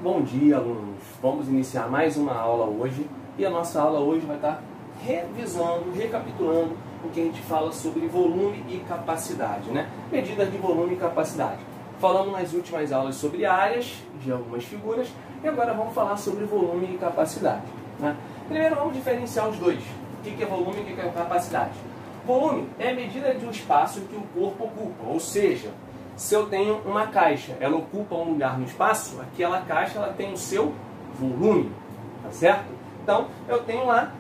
Bom dia, alunos! Vamos iniciar mais uma aula hoje e a nossa aula hoje vai estar revisando, recapitulando o que a gente fala sobre volume e capacidade, né? Medidas de volume e capacidade. Falamos nas últimas aulas sobre áreas de algumas figuras e agora vamos falar sobre volume e capacidade, né? Primeiro vamos diferenciar os dois. O que é volume e o que é capacidade? Volume é a medida de um espaço que o corpo ocupa, ou seja, se eu tenho uma caixa, ela ocupa um lugar no espaço, aquela caixa ela tem o seu volume, tá certo? Então, eu tenho lá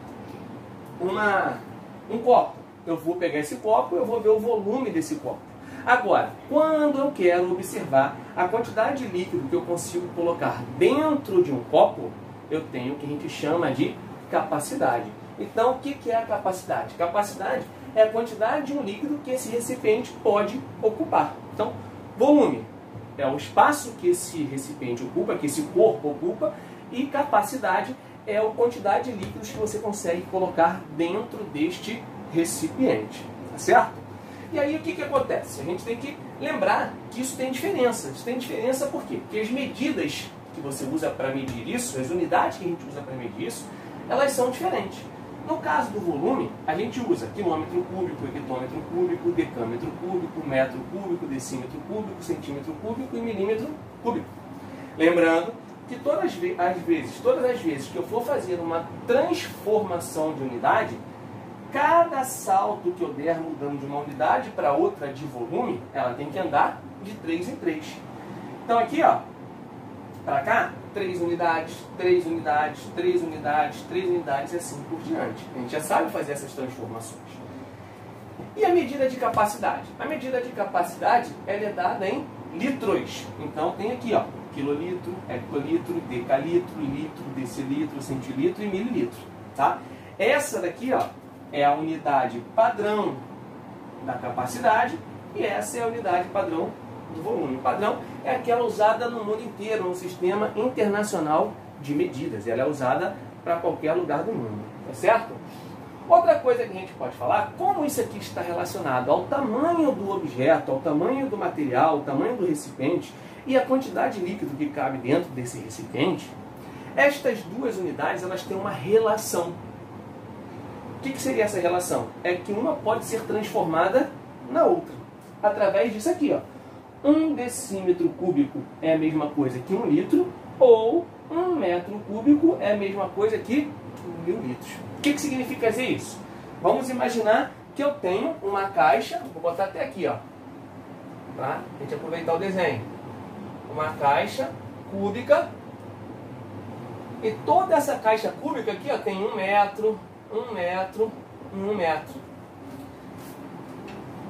um copo. Eu vou pegar esse copo, eu vou ver o volume desse copo. Agora, quando eu quero observar a quantidade de líquido que eu consigo colocar dentro de um copo, eu tenho o que a gente chama de capacidade. Então, o que é a capacidade? Capacidade é a quantidade de um líquido que esse recipiente pode ocupar. Então, volume é o espaço que esse recipiente ocupa, que esse corpo ocupa, e capacidade é a quantidade de líquidos que você consegue colocar dentro deste recipiente, tá certo? E aí o que acontece? A gente tem que lembrar que isso tem diferença. Isso tem diferença por quê? Porque as medidas que você usa para medir isso, as unidades que a gente usa para medir isso, elas são diferentes. No caso do volume, a gente usa quilômetro cúbico, hectômetro cúbico, decâmetro cúbico, metro cúbico, decímetro cúbico, centímetro cúbico e milímetro cúbico. Lembrando que todas as vezes que eu for fazer uma transformação de unidade, cada salto que eu der mudando de uma unidade para outra de volume, ela tem que andar de 3 em 3. Então aqui, ó, para cá, 3 unidades, 3 unidades, 3 unidades, 3 unidades e assim por diante. A gente já sabe fazer essas transformações. E a medida de capacidade? A medida de capacidade ela é dada em litros. Então tem aqui, ó, quilolitro, hectolitro, decalitro, litro, decilitro, centilitro e mililitro. Tá? Essa daqui, ó, é a unidade padrão da capacidade e essa é a unidade padrão do volume. O padrão é aquela usada no mundo inteiro, no sistema internacional de medidas. Ela é usada para qualquer lugar do mundo, tá certo? Outra coisa que a gente pode falar, como isso aqui está relacionado ao tamanho do objeto, ao tamanho do material, ao tamanho do recipiente e a quantidade de líquido que cabe dentro desse recipiente, estas duas unidades elas têm uma relação. O que seria essa relação? É que uma pode ser transformada na outra, através disso aqui, ó. 1 decímetro cúbico é a mesma coisa que 1 litro, ou 1 metro cúbico é a mesma coisa que 1000 litros. O que significa dizer isso? Vamos imaginar que eu tenho uma caixa, vou botar até aqui, ó, tá? A gente aproveitar o desenho. Uma caixa cúbica, e toda essa caixa cúbica aqui, ó, tem 1 metro, 1 metro e 1 metro.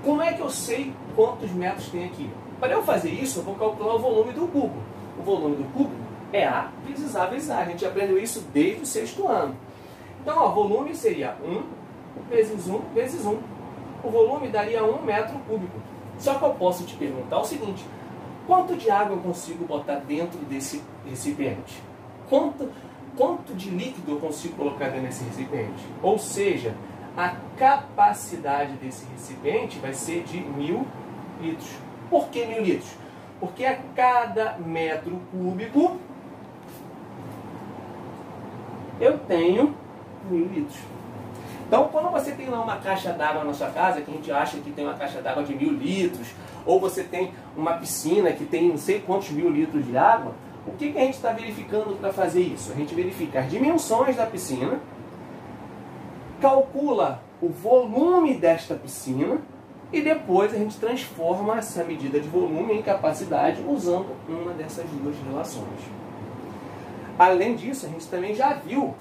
Como é que eu sei quantos metros tem aqui? Para eu fazer isso, eu vou calcular o volume do cubo. O volume do cubo é A vezes A vezes A. A gente aprendeu isso desde o 6º ano. Então, ó, volume seria 1 vezes 1 vezes 1. O volume daria 1 metro cúbico. Só que eu posso te perguntar o seguinte: quanto de água eu consigo botar dentro desse recipiente? Quanto de líquido eu consigo colocar dentro desse recipiente? Ou seja, a capacidade desse recipiente vai ser de 1000 litros. Por que 1000 litros? Porque a cada metro cúbico eu tenho 1000 litros. Então, quando você tem lá uma caixa d'água na sua casa, que a gente acha que tem uma caixa d'água de 1000 litros, ou você tem uma piscina que tem não sei quantos 1000 litros de água, o que a gente está verificando para fazer isso? A gente verifica as dimensões da piscina, calcula o volume desta piscina e depois a gente transforma essa medida de volume em capacidade usando uma dessas duas relações. Além disso, a gente também já viu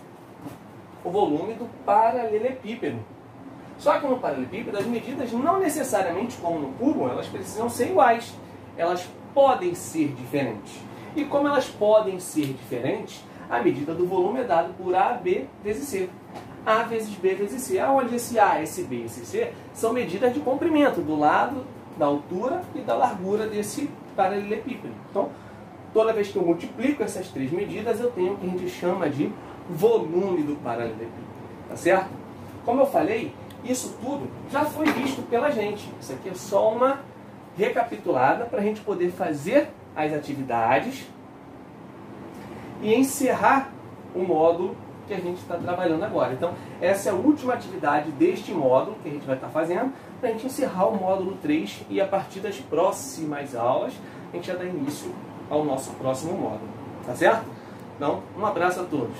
o volume do paralelepípedo. Só que no paralelepípedo as medidas não necessariamente como no cubo, elas precisam ser iguais. Elas podem ser diferentes. E como elas podem ser diferentes, a medida do volume é dada por A, B vezes C. A vezes B vezes C. Onde esse A, esse B e esse C são medidas de comprimento, do lado, da altura e da largura desse paralelepípedo. Então, toda vez que eu multiplico essas três medidas, eu tenho o que a gente chama de volume do paralelepípedo. Tá certo? Como eu falei, isso tudo já foi visto pela gente. Isso aqui é só uma recapitulada para a gente poder fazer as atividades e encerrar o módulo que a gente está trabalhando agora. Então, essa é a última atividade deste módulo que a gente vai estar fazendo, para a gente encerrar o módulo 3 e a partir das próximas aulas a gente já dá início ao nosso próximo módulo. Tá certo? Então, um abraço a todos.